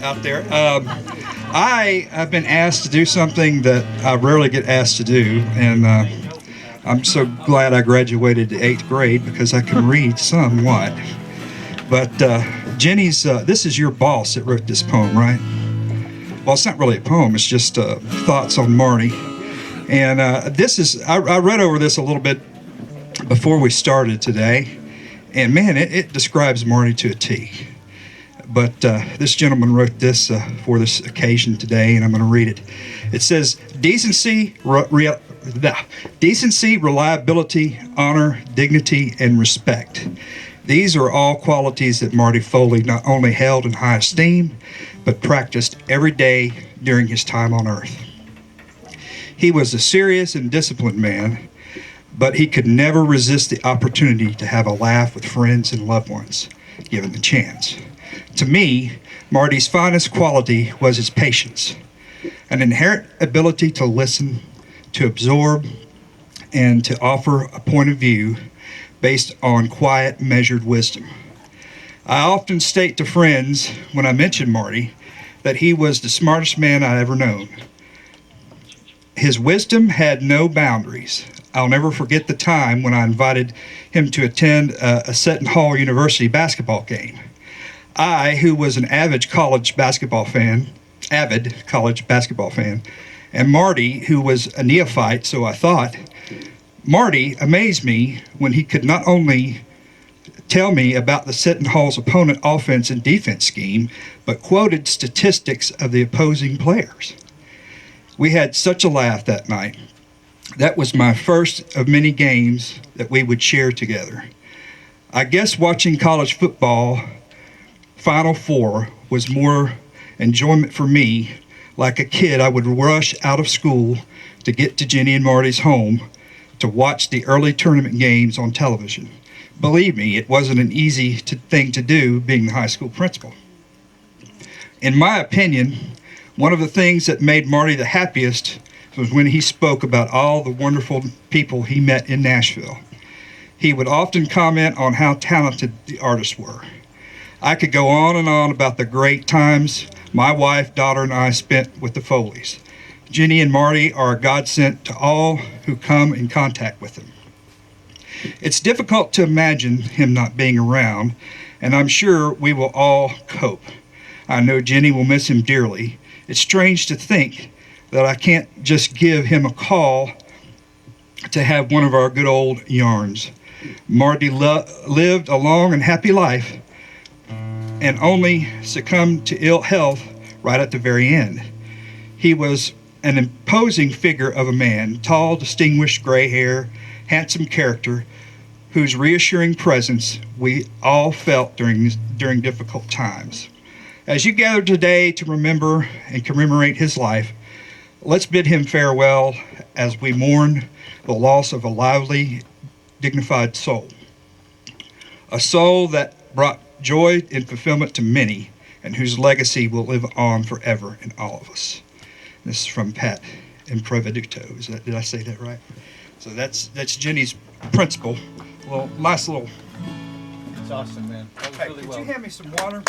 Out there. I have been asked to do something that I rarely get asked to do, and I'm so glad I graduated the 8th grade because I can read somewhat. But Jenny's, this is your boss that wrote this poem, right? Well, it's not really a poem, it's just thoughts on Marty. And I read over this a little bit before we started today, and man, it describes Marty to a T. But this gentleman wrote this for this occasion today, and I'm going to read it. It says, decency, reliability, honor, dignity, and respect. These are all qualities that Marty Foley not only held in high esteem, but practiced every day during his time on earth. He was a serious and disciplined man, but he could never resist the opportunity to have a laugh with friends and loved ones, given the chance. To me, Marty's finest quality was his patience, an inherent ability to listen, to absorb, and to offer a point of view based on quiet, measured wisdom. I often state to friends when I mention Marty that he was the smartest man I ever known. His wisdom had no boundaries. I'll never forget the time when I invited him to attend a Seton Hall University basketball game. I, who was an avid college basketball fan, and Marty, who was a neophyte, so I thought, Marty amazed me when he could not only tell me about the Seton Hall's opponent offense and defense scheme, but quoted statistics of the opposing players. We had such a laugh that night. That was my first of many games that we would share together. I guess watching college football Final Four was more enjoyment for me. Like a kid, I would rush out of school to get to Jenny and Marty's home to watch the early tournament games on television. Believe me, it wasn't an easy thing to do being the high school principal. In my opinion, one of the things that made Marty the happiest was when he spoke about all the wonderful people he met in Nashville. He would often comment on how talented the artists were. I could go on and on about the great times my wife, daughter, and I spent with the Foleys. Jenny and Marty are a godsend to all who come in contact with them. It's difficult to imagine him not being around, and I'm sure we will all cope. I know Jenny will miss him dearly. It's strange to think that I can't just give him a call to have one of our good old yarns. Marty lived a long and happy life, and only succumbed to ill health right at the very end. He was an imposing figure of a man, tall, distinguished, gray hair, handsome character, whose reassuring presence we all felt during difficult times. As you gather today to remember and commemorate his life, let's bid him farewell as we mourn the loss of a lively, dignified soul. A soul that brought joy and fulfillment to many, and whose legacy will live on forever in all of us. This is from Pat Impreveduto. Did I say that right? So that's Jenny's principle. Well, nice little. It's awesome, man. That was Hey, really could well. you hand me some water?